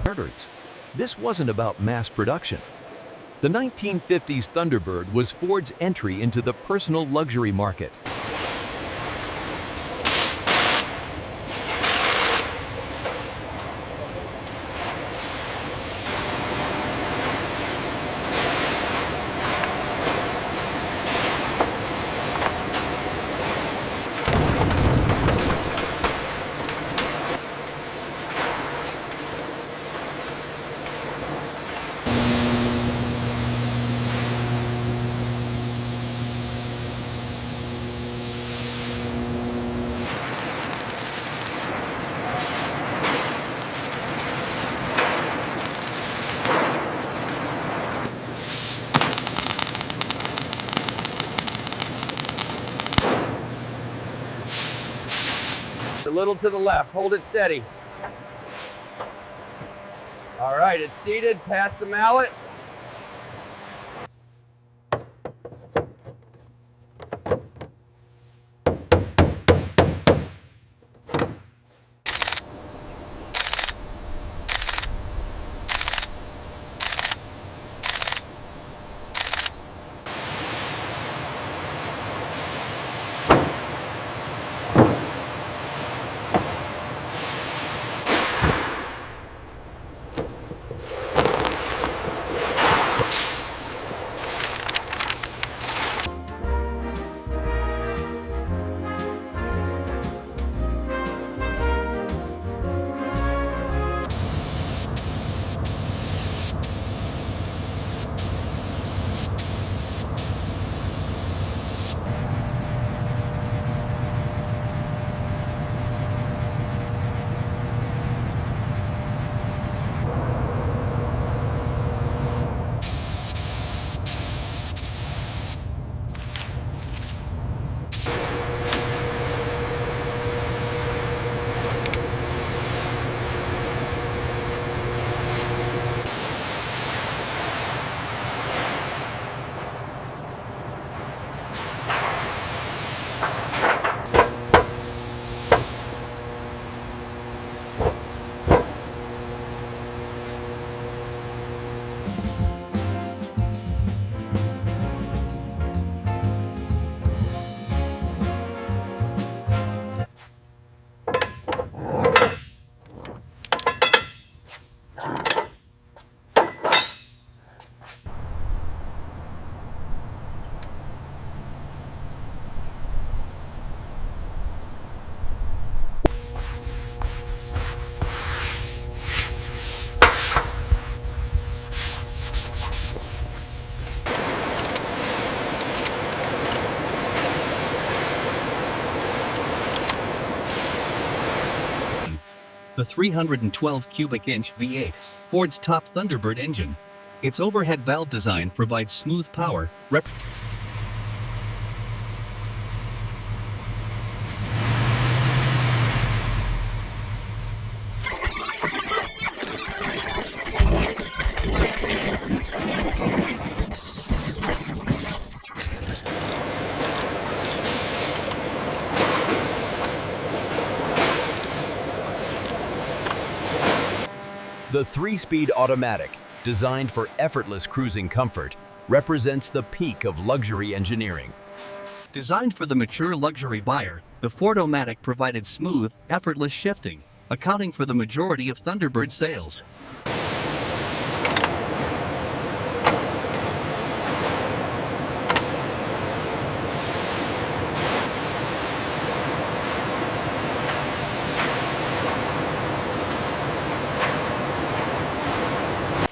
standards. This wasn't about mass production. The 1950s Thunderbird was Ford's entry into the personal luxury market. A little to the left, hold it steady. All right, it's seated, past the mallet. The 312 cubic inch V8, Ford's top Thunderbird engine. Its overhead valve design provides smooth power. The 3-speed automatic, designed for effortless cruising comfort, represents the peak of luxury engineering. Designed for the mature luxury buyer, the Ford-O-Matic provided smooth, effortless shifting, accounting for the majority of Thunderbird sales.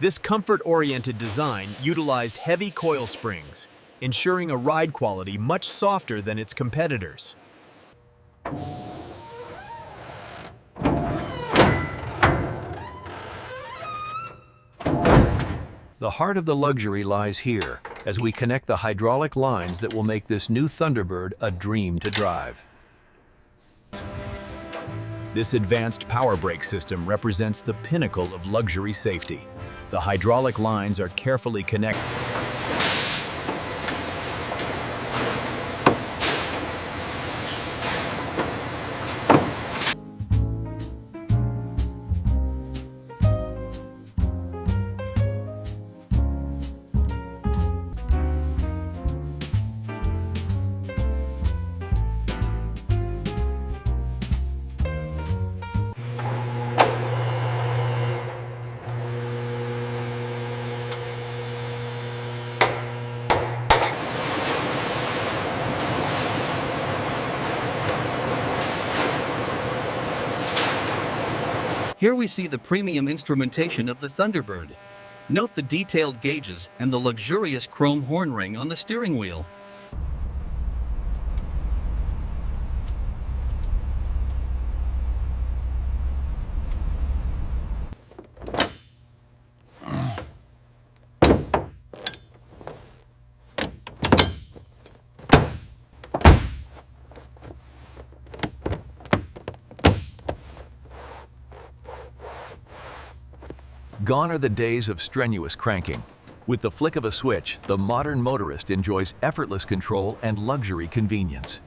This comfort-oriented design utilized heavy coil springs, ensuring a ride quality much softer than its competitors. The heart of the luxury lies here, as we connect the hydraulic lines that will make this new Thunderbird a dream to drive. This advanced power brake system represents the pinnacle of luxury safety. The hydraulic lines are carefully connected. Here we see the premium instrumentation of the Thunderbird. Note the detailed gauges and the luxurious chrome horn ring on the steering wheel. Gone are the days of strenuous cranking. With the flick of a switch, the modern motorist enjoys effortless control and luxury convenience.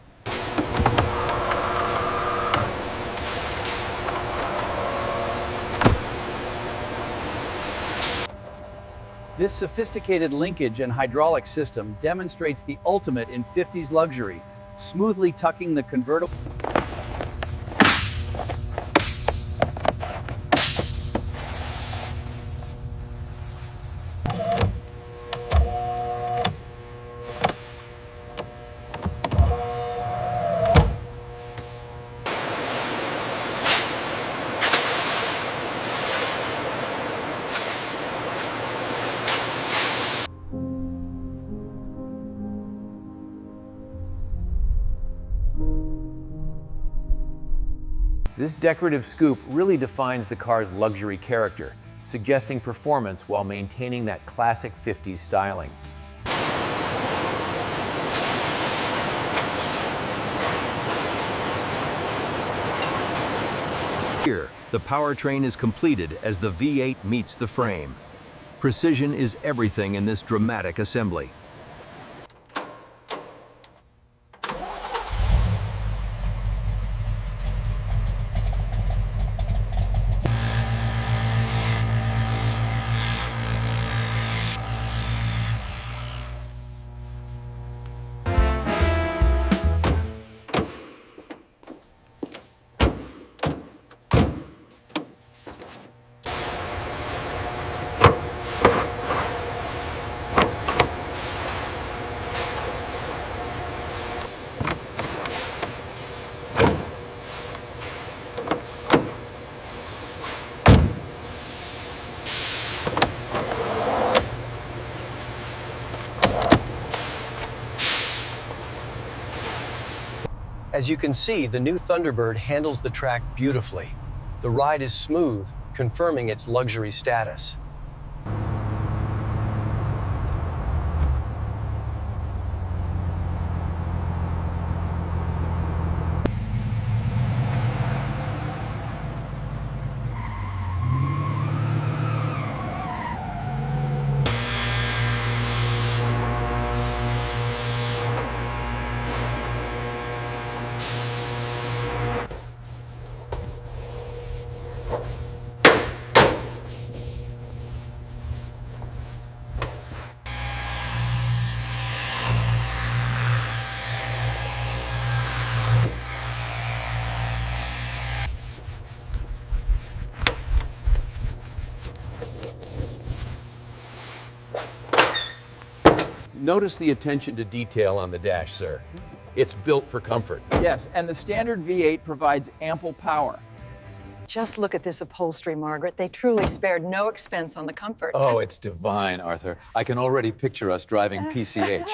This sophisticated linkage and hydraulic system demonstrates the ultimate in 50s luxury, smoothly tucking the convertible. This decorative scoop really defines the car's luxury character, suggesting performance while maintaining that classic 50s styling. Here, the powertrain is completed as the V8 meets the frame. Precision is everything in this dramatic assembly. As you can see, the new Thunderbird handles the track beautifully. The ride is smooth, confirming its luxury status. Notice the attention to detail on the dash, sir. It's built for comfort. Yes, and the standard V8 provides ample power. Just look at this upholstery, Margaret. They truly spared no expense on the comfort. Oh, it's divine, Arthur. I can already picture us driving PCH.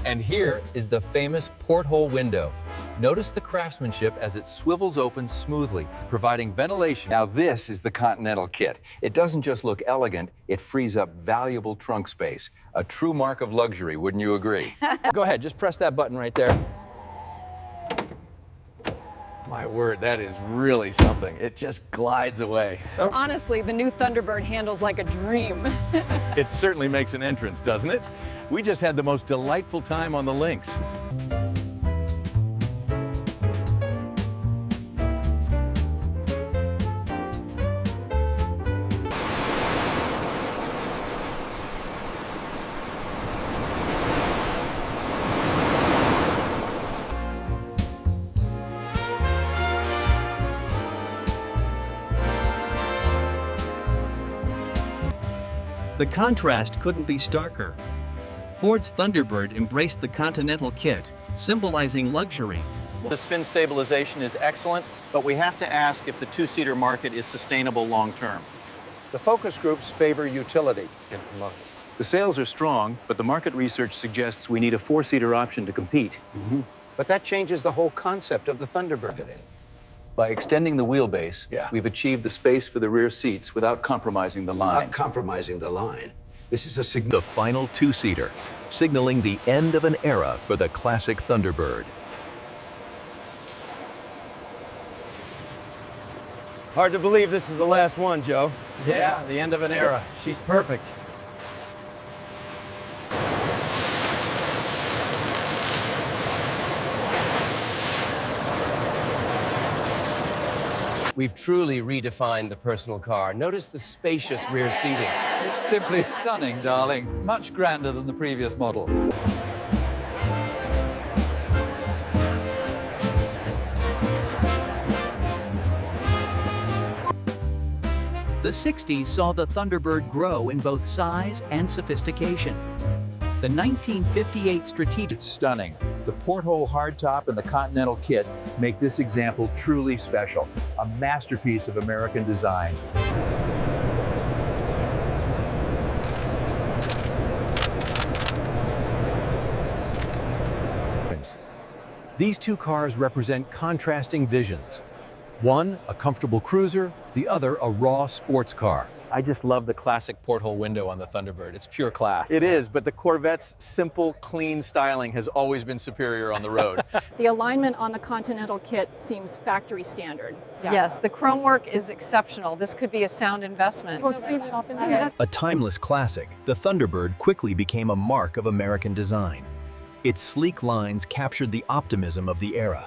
And here is the famous porthole window. Notice the craftsmanship as it swivels open smoothly, providing ventilation. Now this is the Continental kit. It doesn't just look elegant, it frees up valuable trunk space. A true mark of luxury, wouldn't you agree? Go ahead, just press that button right there. My word, that is really something. It just glides away. Honestly, the new Thunderbird handles like a dream. It certainly makes an entrance, doesn't it? We just had the most delightful time on the links. The contrast couldn't be starker. Ford's Thunderbird embraced the Continental kit, symbolizing luxury, The spin stabilization is excellent, but we have to ask if the two-seater market is sustainable long-term. The focus groups favor utility. The sales are strong, but the market research suggests we need a four-seater option to compete. But that changes the whole concept of the Thunderbird. By extending the wheelbase, Yeah. we've achieved the space for the rear seats without compromising the line. Not compromising the line. This is a The final two-seater, signaling the end of an era for the classic Thunderbird. Hard to believe this is the last one, Joe. Yeah, the end of an era. She's perfect. We've truly redefined the personal car. Notice the spacious rear seating. It's simply stunning, darling. Much grander than the previous model. The 60s saw the Thunderbird grow in both size and sophistication. The 1958 strategic... It's stunning. The porthole hardtop and the Continental kit make this example truly special. A masterpiece of American design. These two cars represent contrasting visions. One, a comfortable cruiser, the other, a raw sports car. I just love the classic porthole window on the Thunderbird. It's pure class. It is, but the Corvette's simple, clean styling has always been superior on the road. The alignment on the Continental kit seems factory standard. Yes, the chrome work is exceptional. This could be a sound investment. A timeless classic, the Thunderbird quickly became a mark of American design. Its sleek lines captured the optimism of the era.